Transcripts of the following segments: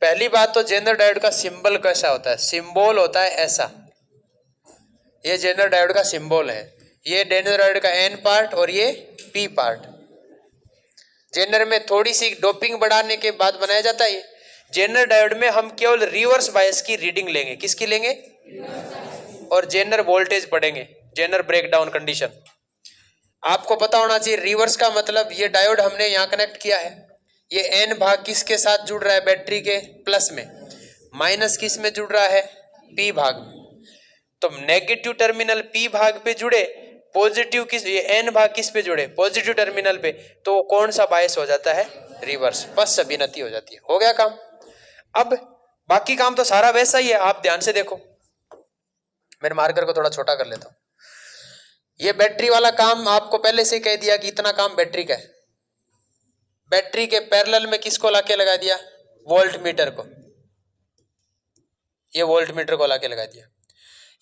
पहली बात तो जेनर डायोड का सिंबल कैसा होता है, सिंबल होता है ऐसा, ये जेनर डायोड का सिंबल है, ये जेनर डायोड का एन पार्ट और ये पी पार्ट। जेनर में थोड़ी सी डोपिंग बढ़ाने के बाद बनाया जाता है। जेनर डायोड में हम केवल रिवर्स बायस की रीडिंग लेंगे, किसकी लेंगे, और जेनर वोल्टेज पढ़ेंगे, जेनर ब्रेकडाउन कंडीशन। आपको पता होना चाहिए रिवर्स का मतलब, ये डायोड हमने यहां कनेक्ट किया है, ये एन भाग किसके साथ जुड़ रहा है, बैटरी के प्लस में, माइनस किस में जुड़ रहा है, पी भाग में। तो नेगेटिव टर्मिनल पी भाग पे जुड़े, पॉजिटिव किस, ये एन भाग किस पे जुड़े, पॉजिटिव टर्मिनल पे, तो कौन सा बायस हो जाता है, रिवर्स, बस अभिनति हो जाती है, हो गया काम। अब बाकी काम तो सारा वैसा ही है, आप ध्यान से देखो, मेरे मार्कर को थोड़ा छोटा कर लेता हूं। ये बैटरी वाला काम आपको पहले से कह दिया कि इतना काम बैटरी का है। बैटरी के पैरेलल में किसको लाके लगा दिया, वोल्ट मीटर को, ये वोल्ट मीटर को लाके लगा दिया।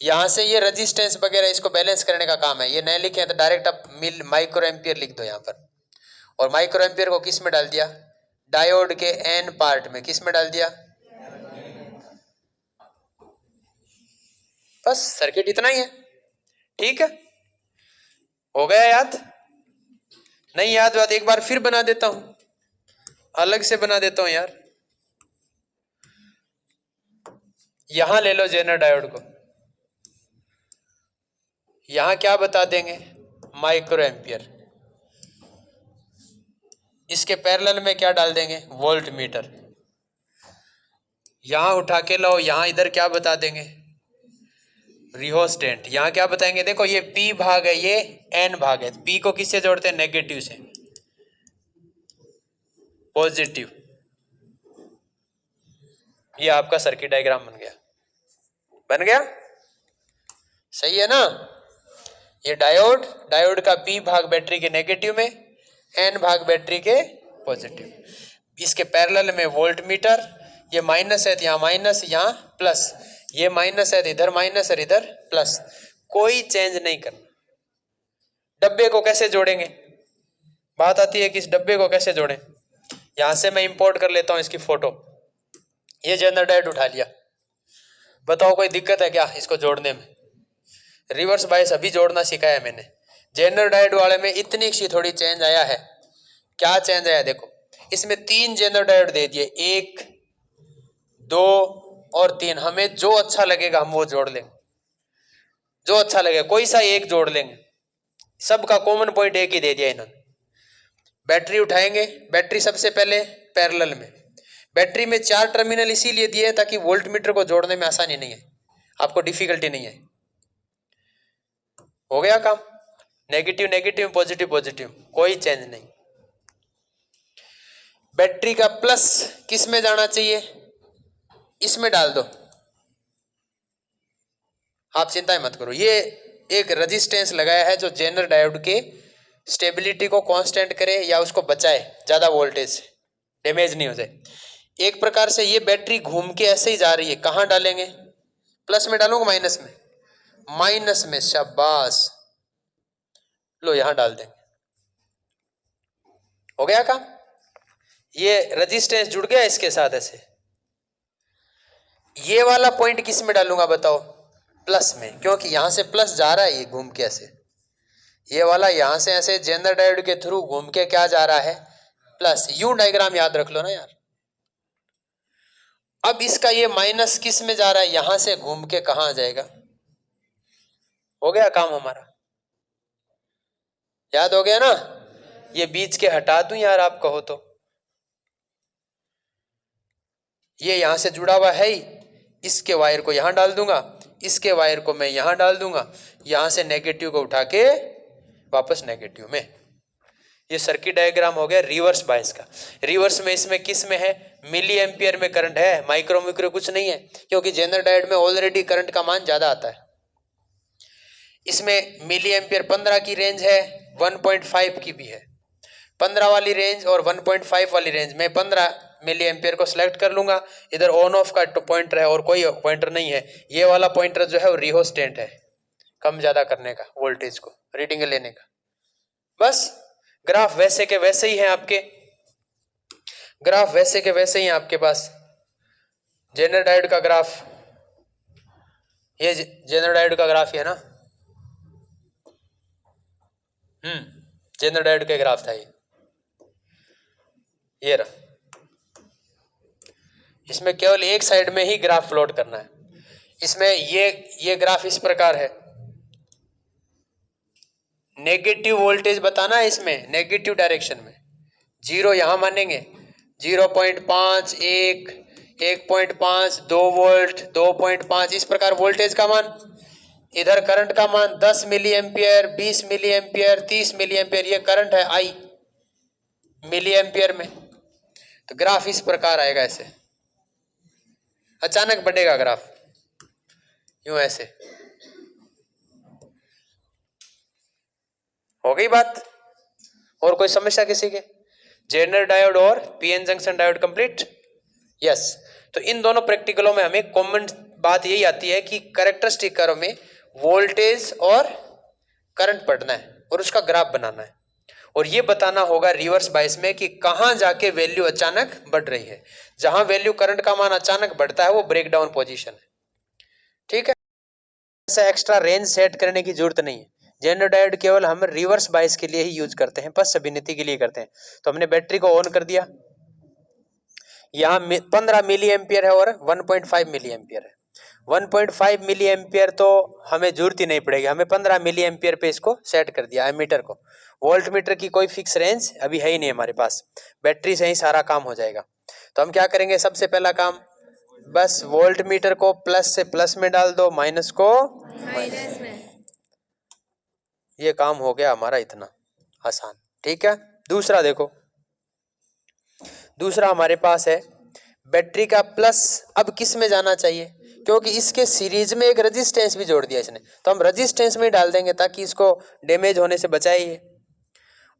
यहां से ये रेजिस्टेंस वगैरह इसको बैलेंस करने का काम है, ये नहीं लिखे तो डायरेक्ट आप माइक्रो एम्पियर लिख दो यहां पर, और माइक्रो एम्पियर को किस में डाल दिया, डायोड के एन पार्ट में, किस में डाल दिया, बस सर्किट इतना ही है, ठीक है, हो गया याद, नहीं याद बात एक बार फिर बना देता हूं, अलग से बना देता हूं यार। यहां ले लो जेनर डायोड को, यहां क्या बता देंगे, माइक्रो एम्पियर, इसके पैरेलल में क्या डाल देंगे, वोल्ट मीटर, यहां उठा के लाओ, यहां इधर क्या बता देंगे, रिहोस्टेंट, यहां क्या बताएंगे, देखो ये पी भाग है, ये एन भाग है, पी को किससे जोड़ते हैं, नेगेटिव से, पॉजिटिव, ये आपका सर्किट डायग्राम बन गया, बन गया, सही है ना। ये डायोड, डायोड का पी भाग बैटरी के नेगेटिव में, एन भाग बैटरी के पॉजिटिव, इसके पैरेलल में वोल्ट मीटर, ये माइनस है तो यहाँ माइनस, यहाँ प्लस, ये माइनस है तो इधर माइनस और इधर प्लस, कोई चेंज नहीं करना। डब्बे को कैसे जोड़ेंगे, बात आती है कि इस डब्बे को कैसे जोड़ें, यहां से मैं इंपोर्ट कर लेता हूं इसकी फोटो, ये जेनर डायोड उठा लिया, बताओ कोई दिक्कत है क्या इसको जोड़ने में, रिवर्स बायस अभी जोड़ना सिखाया मैंने। जेनर डायोड वाले में इतनी सी थोड़ी चेंज आया है, क्या चेंज आया देखो, इसमें 3 जेनर डायोड दे दिए, 1 2 और 3, हमें जो अच्छा लगेगा हम वो जोड़ लेंगे, जो अच्छा लगेगा कोई सा एक जोड़ लेंगे, सबका कॉमन पॉइंट एक ही दे दिया इन्होंने। बैटरी उठाएंगे, बैटरी सबसे पहले पैरेलल में, बैटरी में 4 टर्मिनल इसीलिए दिए ताकि वोल्ट मीटर को जोड़ने में आसानी नहीं है, आपको डिफिकल्टी नहीं है, हो गया काम, नेगेटिव नेगेटिव, पॉजिटिव पॉजिटिव, कोई चेंज नहीं। बैटरी का प्लस किस में जाना चाहिए, इसमें डाल दो, आप चिंता मत करो, ये एक रेजिस्टेंस लगाया है जो जेनर डायोड के स्टेबिलिटी को कांस्टेंट करे या उसको बचाए, ज्यादा वोल्टेज से डैमेज नहीं हो जाए। एक प्रकार से ये बैटरी घूम के ऐसे ही जा रही है, कहां डालेंगे, प्लस में डालूंगा, माइनस में, माइनस में, शाबाश, लो यहां डाल देंगे, हो गया काम, ये रेजिस्टेंस जुड़ गया इसके साथ ऐसे। ये वाला पॉइंट किस में डालूंगा बताओ, प्लस में, क्योंकि यहां से प्लस जा रहा है ये घूम के ऐसे, ये वाला यहां से ऐसे जेनर डायोड के थ्रू घूम के क्या जा रहा है, प्लस, यूं डायग्राम याद रख लो ना यार। अब इसका ये माइनस किस में जा रहा है, यहां से घूम के कहां आ जाएगा, हो गया काम हमारा, याद हो गया ना। ये बीच के हटा दूं यार आप कहो तो, ये यहां से जुड़ा हुआ है ही, इसके वायर को यहां डाल दूंगा, इसके वायर को मैं यहां डाल दूंगा, यहां से नेगेटिव को उठा के वापस नेगेटिव में, ये सर्किट डायग्राम हो गया रिवर्स बायस का। रिवर्स में इसमें किस में है, मिली एम्पियर में करंट है, माइक्रो मिक्रो कुछ नहीं है, क्योंकि जेनर डायोड में ऑलरेडी करंट का मान ज्यादा आता है। इसमें मिली एम्पियर 15 की रेंज है, 1.5 की भी है, 15 वाली रेंज और 1.5 वाली रेंज में 15 मिली एम्पियर को सिलेक्ट कर लूंगा, इधर ऑन ऑफ का पॉइंटर है और कोई पॉइंटर नहीं है, ये वाला पॉइंटर जो है वो रिहोस्टेंट है, कम ज्यादा करने का, वोल्टेज को रीडिंग लेने का। बस ग्राफ वैसे के वैसे ही है आपके, ग्राफ वैसे के वैसे ही है आपके पास, जेनर डायोड का ग्राफ, ये जेनर डायोड का ग्राफ है ना, जेनर डायोड का ग्राफ था ये रहा। इसमें केवल एक साइड में ही ग्राफ प्लॉट करना है। इसमें ये ग्राफ इस प्रकार है, नेगेटिव वोल्टेज बताना है इसमें, नेगेटिव डायरेक्शन में। 0 यहां मानेंगे, 0.5, 1, 1.5, 2 वोल्ट, 2.5, इस प्रकार वोल्टेज का मान। इधर करंट का मान 10 milliampere, 20 milliampere, 30 milliampere, ये करंट है आई मिली एम्पियर में। तो ग्राफ इस प्रकार आएगा, ऐसे अचानक बढ़ेगा ग्राफ, यूं ऐसे। हो गई बात? और कोई समस्या किसी के? जेनर डायोड और PN junction diode complete? Yes. तो इन दोनों प्रैक्टिकलों में हमें कॉमन बात यही आती है कि कैरेक्टरिस्टिक कर्व में वोल्टेज और करंट पढ़ना है और उसका ग्राफ बनाना है, और ये बताना होगा रिवर्स बायस में कि कहां जाके वैल्यू अचानक बढ़ रही है। जहां वैल्यू करंट का मान अचानक बढ़ता है वो ब्रेकडाउन पोजीशन है, ठीक है। ऐसा एक्स्ट्रा रेंज सेट करने की जरूरत नहीं है। जेनर डायोड केवल हम रिवर्स बायस के लिए ही यूज करते हैं, पश्च अभिनति के लिए करते हैं। तो हमने बैटरी को ऑन कर दिया, यहाँ 15 मिली एम्पियर है और 1.5 मिली एम्पियर है। 1.5 मिली एम्पियर तो हमें जरूरत ही नहीं पड़ेगी, हमें 15 मिली एम्पियर पे इसको सेट कर दिया एमीटर को। वोल्ट मीटर की कोई फिक्स रेंज अभी है ही नहीं हमारे पास, बैटरी से ही सारा काम हो जाएगा। तो हम क्या करेंगे, सबसे पहला काम, बस वोल्ट मीटर को प्लस से प्लस में डाल दो, माइनस को माइनस में। ये काम हो गया हमारा, इतना आसान, ठीक है। दूसरा देखो, दूसरा हमारे पास है बैटरी का प्लस। अब किस में जाना चाहिए, क्योंकि इसके सीरीज में एक रेजिस्टेंस भी जोड़ दिया इसने, तो हम रेजिस्टेंस में डाल देंगे ताकि इसको डैमेज होने से बचाइए।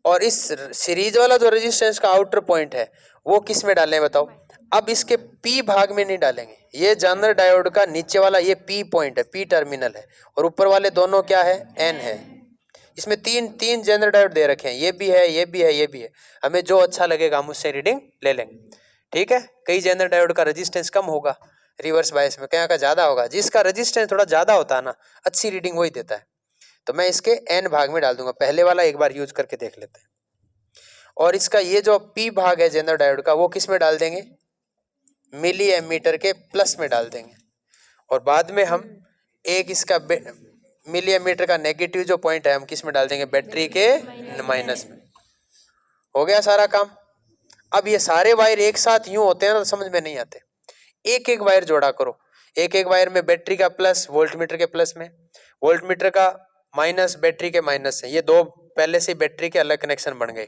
और इस सीरीज वाला जो रेजिस्टेंस का आउटर पॉइंट है वो किस में डालें बताओ। अब इसके पी भाग में नहीं डालेंगे, ये जेनर डायोड का नीचे वाला ये पी पॉइंट है, पी टर्मिनल है, और ऊपर वाले दोनों क्या है, एन है। इसमें तीन जेनर डायोड दे रखे हैं, ये भी है, ये भी है, ये भी है। हमें जो अच्छा लगेगा हम उससे रीडिंग ले लेंगे, ठीक है। कई जेनर डायोड का रेजिस्टेंस कम होगा रिवर्स बायस में, क्या का ज्यादा होगा। जिसका रेजिस्टेंस थोड़ा ज्यादा होता है ना, अच्छी रीडिंग वही देता है। तो मैं इसके एन भाग में डाल दूंगा, पहले वाला एक बार यूज करके देख लेते हैं। और इसका ये जो पी भाग है जेनर डायोड का, वो किस में डाल देंगे, मिली एमीटर के प्लस में डाल देंगे। और बाद में हम एक इसका मिली एमीटर का नेगेटिव जो पॉइंट है हम किस में डाल देंगे, बैटरी के माइनस में। हो गया सारा काम। अब ये सारे वायर एक साथ यूं होते हैं ना, तो समझ में नहीं आते, एक एक वायर जोड़ा करो। एक एक वायर में बैटरी का प्लस वोल्ट मीटर के प्लस में, वोल्ट मीटर का माइनस बैटरी के माइनस से, ये दो पहले से बैटरी के अलग कनेक्शन बन गए।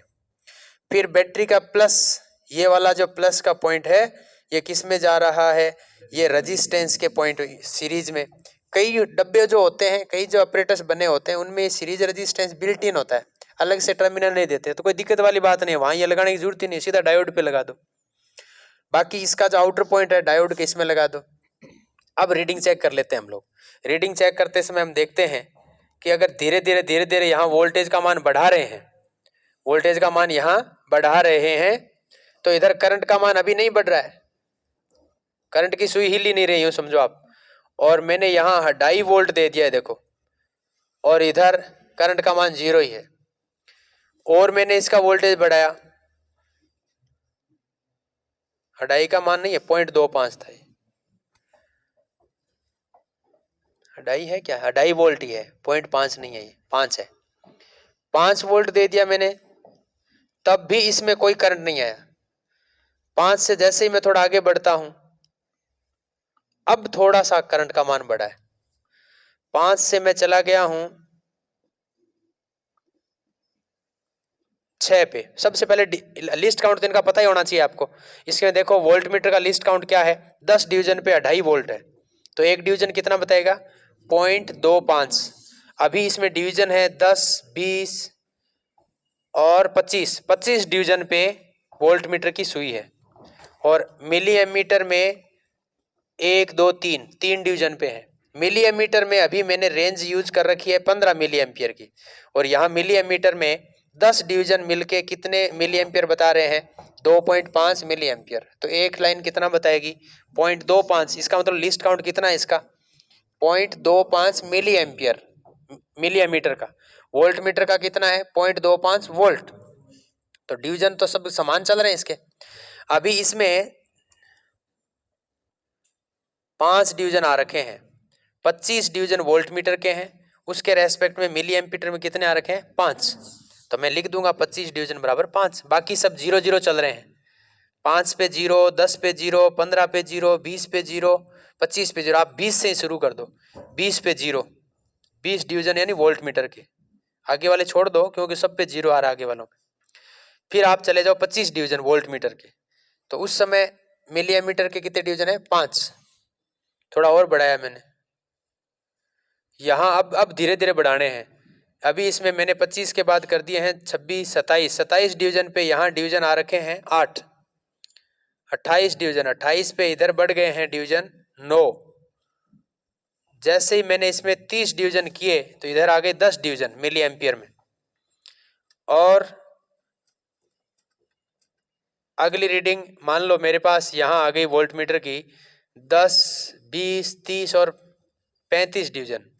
फिर बैटरी का प्लस, ये वाला जो प्लस का पॉइंट है ये किस में जा रहा है, ये रेजिस्टेंस के पॉइंट सीरीज में। कई डब्बे जो होते हैं, कई जो ऑपरेटर्स बने होते हैं उनमें सीरीज रेजिस्टेंस बिल्ट इन होता है, अलग से टर्मिनल नहीं देते, तो कोई दिक्कत वाली बात नहीं है, वहां ये लगाने की जरूरत ही नहीं, सीधा डायोड पे लगा दो। बाकी इसका जो आउटर पॉइंट है डायोड के इसमें लगा दो। अब रीडिंग चेक कर लेते हैं हम लोग। रीडिंग चेक करते समय हम देखते हैं कि अगर धीरे धीरे यहाँ वोल्टेज का मान बढ़ा रहे हैं, वोल्टेज का मान यहाँ बढ़ा रहे हैं, तो इधर करंट का मान अभी नहीं बढ़ रहा है, करंट की सुई हिल ही नहीं रही हूं समझो आप। और मैंने यहाँ 2.5 वोल्ट दे दिया है देखो, और इधर करंट का मान 0 ही है। और मैंने इसका वोल्टेज बढ़ाया, 2.5 का मान नहीं है, 0.25 था, 2.5 है क्या, 2.5 वोल्ट ही है, 0.5 नहीं है, ये 5 है। 5 वोल्ट दे दिया मैंने, तब भी इसमें कोई करंट नहीं आया। 5 से जैसे ही मैं थोड़ा आगे बढ़ता हूं, अब थोड़ा सा करंट का मान बढ़ा है। 5 से मैं चला गया हूं 6 पे। सबसे पहले लिस्ट काउंट तो इनका पता ही होना चाहिए आपको। इसमें देखो वोल्ट मीटर का लिस्ट काउंट क्या है, 10 डिवीजन पे 2.5 वोल्ट है, तो एक डिवीजन कितना बताएगा, 0.25। अभी इसमें डिवीजन है 10, 20 और 25, 25 डिवीजन पे वोल्ट मीटर की सुई है। और मिली एमीटर में 1, 2, 3 डिवीजन पे है। मिली एमीटर में अभी मैंने रेंज यूज कर रखी है 15 मिली एम्पियर की, और यहाँ मिली एमीटर में 10 डिवीजन मिलके कितने मिली एम्पियर बता रहे हैं, 2.5 मिली एम्पियर। तो एक लाइन कितना बताएगी? 0.25। इसका मतलब लिस्ट काउंट कितना है इसका? 0.25 मिली एम्पियर, मिली एमीटर का। वोल्ट मीटर का कितना है? 0.25 वोल्ट। तो डिवीजन तो सब समान चल रहे हैं इसके। अभी इसमें 5 डिवीजन आ रखे हैं। 25 डिवीजन वोल्ट मीटर के हैं, उसके रेस्पेक्ट में मिली एम्पीटर में कितने आ रखे हैं? 5। तो मैं लिख दूंगा 25 डिवीजन बराबर 5। बाकी सब 0 0 चल रहे हैं। 5 पे 0, 10 पे 0, 15 पे 0, 20 पे 0, 25 पे 0। आप 20 से ही शुरू कर दो। 20 पे 0, 20 डिवीजन यानी वोल्ट मीटर के। आगे वाले छोड़ दो क्योंकि सब पे 0 आ रहा है आगे वालों पे। फिर आप चले जाओ 25 डिवीजन वोल्ट मीटर के। तो उस समय मिली एमीटर के कितने डिवीजन है? 5। थोड़ा और बढ़ाया मैंने यहाँ। अब धीरे धीरे बढ़ाने हैं। अभी इसमें मैंने 25 के बाद कर दिए हैं 26, 27। 27 डिवीजन पे यहाँ डिवीजन आ रखे हैं 8। 28 डिवीजन, 28 पे इधर बढ़ गए हैं डिवीजन 9। जैसे ही मैंने इसमें 30 डिवीजन किए तो इधर आ गए 10 डिवीजन मिली एम्पियर में। और अगली रीडिंग मान लो मेरे पास यहाँ आ गई वोल्ट मीटर की 10, 20, 30 और 35 डिवीजन।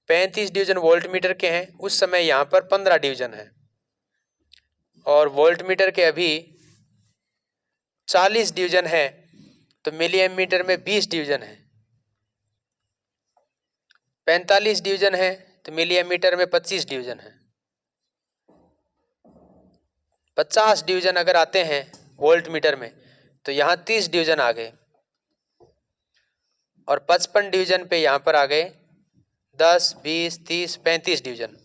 35 डिवीजन वोल्ट मीटर के हैं। उस समय यहाँ पर 15 डिवीजन है। और वोल्ट मीटर के अभी 40 डिवीजन है। तो मिली एमीटर में 20 डिवीजन है। 45 डिवीजन है तो मिली एमीटर में 25 डिवीजन है। 50 डिवीजन अगर आते हैं वोल्ट मीटर में तो यहाँ 30 डिवीजन आ गए। और 55 डिवीजन पे यहाँ पर आ गए 10, 20, 30, 35 डिवीजन।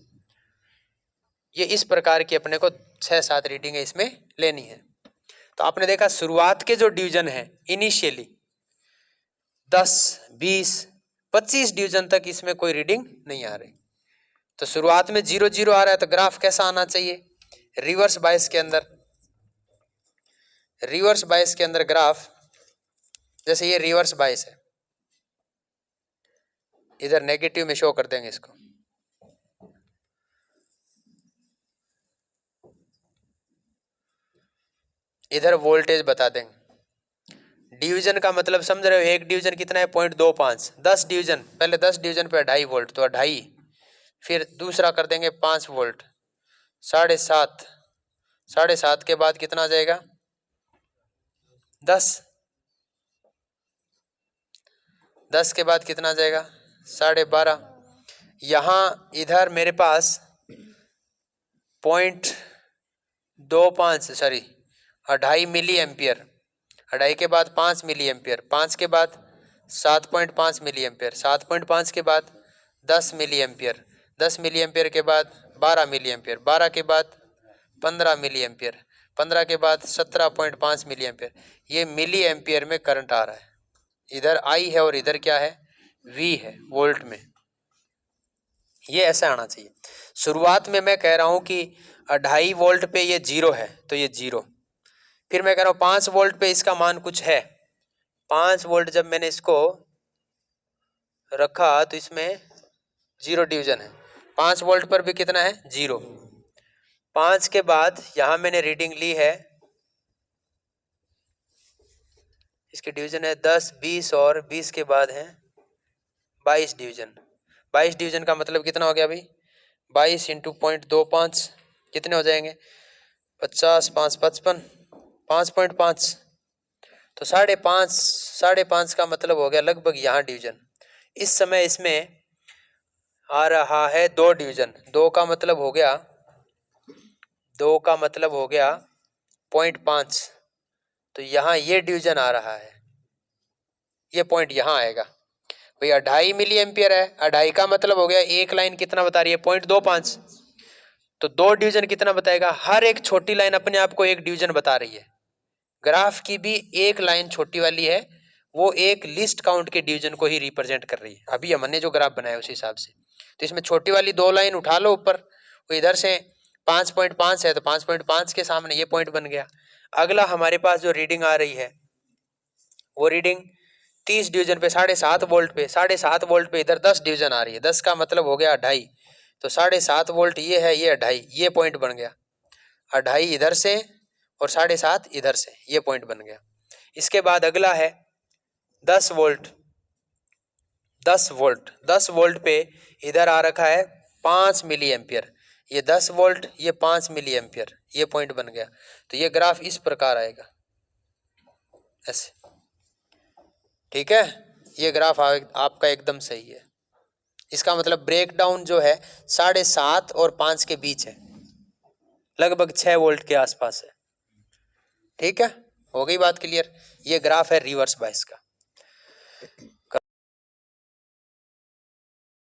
ये इस प्रकार की अपने को 6-7 रीडिंग इसमें लेनी है। तो आपने देखा शुरुआत के जो डिवीजन है इनिशियली 10, 20, 25 डिवीजन तक इसमें कोई रीडिंग नहीं आ रही। तो शुरुआत में 0 0 आ रहा है तो ग्राफ कैसा आना चाहिए? रिवर्स बायस के अंदर। रिवर्स बायस के अंदर ग्राफ, जैसे ये रिवर्स बायस है, इधर नेगेटिव में शो कर देंगे इसको। इधर वोल्टेज बता देंगे। डिवीजन का मतलब समझ रहे हो? एक डिवीजन कितना है? 0.25। 10 डिवीजन, पहले 10 डिवीजन पे 2.5 वोल्ट तो 2.5। फिर दूसरा कर देंगे 5 वोल्ट, 7.5। 7.5 के बाद कितना आ जाएगा? 10। 10 के बाद कितना आ जाएगा? 12.5। यहाँ इधर मेरे पास 0.25 सॉरी 2.5 मिली एम्पियर। 2.5 के बाद 5 मिली एम्पियर। 5 के बाद 7.5 मिली एम्पियर। 7.5 के बाद 10 मिली एम्पियर। 10 मिली एम्पियर के बाद 12 मिली एम्पियर। 12 के बाद 15 मिली एम्पियर। 15 के बाद 17.5 मिली एम्पियर। ये मिली एम्पियर में करंट आ रहा है। इधर I है और इधर क्या है? V है वोल्ट में। ये ऐसा आना चाहिए। शुरुआत में मैं कह रहा हूं कि 2.5 वोल्ट पे ये 0 है तो ये 0। फिर मैं कह रहा हूं 5 वोल्ट पे इसका मान कुछ है। 5 वोल्ट जब मैंने इसको रखा तो इसमें 0 डिवीजन है। 5 वोल्ट पर भी कितना है? 0। 5 के बाद यहां मैंने रीडिंग ली है, इसके डिवीजन है 10, 20 और 20 के बाद है 22 डिवीजन। 22 डिवीजन का मतलब कितना हो गया भाई? 22 इंटू 0.25 कितने हो जाएंगे? 50, 5, 55, 5.5। तो 5.5 का मतलब हो गया लगभग यहाँ डिवीजन। इस समय इसमें आ रहा है 2 डिवीजन। 2 का मतलब हो गया 0.5। तो यहाँ ये डिवीजन आ रहा है, ये पॉइंट यहाँ आएगा भैया। 2.5 मिली एम्पियर है। 2.5 का मतलब हो गया एक लाइन कितना बता रही है? 0.25। तो 2 डिवीजन कितना बताएगा? हर एक छोटी लाइन अपने आप को एक डिवीजन बता रही है। ग्राफ की भी एक लाइन छोटी वाली है, वो एक लिस्ट काउंट के डिवीजन को ही रिप्रेजेंट कर रही है। अभी हमने जो ग्राफ बनाया उस हिसाब से। तो इसमें छोटी वाली 2 लाइन उठा लो ऊपर, वो इधर से 5.5 है तो 5.5 के सामने ये पॉइंट बन गया। अगला हमारे पास जो रीडिंग आ रही है वो रीडिंग 30 डिवीजन पे 7.5 वोल्ट पे। 7.5 वोल्ट पे इधर 10 डिवीजन आ रही है। 10 का मतलब हो गया 2.5। तो 7.5 वोल्ट ये है, ये 2.5, ये पॉइंट बन गया। 2.5 इधर से और 7.5 इधर से, ये पॉइंट बन गया। इसके बाद अगला है 10 वोल्ट। 10 वोल्ट पे इधर आ रखा है 5 मिली एम्पियर। ये 10 वोल्ट, ये 5 मिली एम्पियर, ये पॉइंट बन गया। तो ये ग्राफ इस प्रकार आएगा ऐसे, ठीक है। ये ग्राफ आपका एकदम सही है। इसका मतलब ब्रेकडाउन जो है 7.5 और 5 के बीच है, लगभग 6 वोल्ट के आसपास है, ठीक है। हो गई बात क्लियर। ये ग्राफ है रिवर्स बायस का।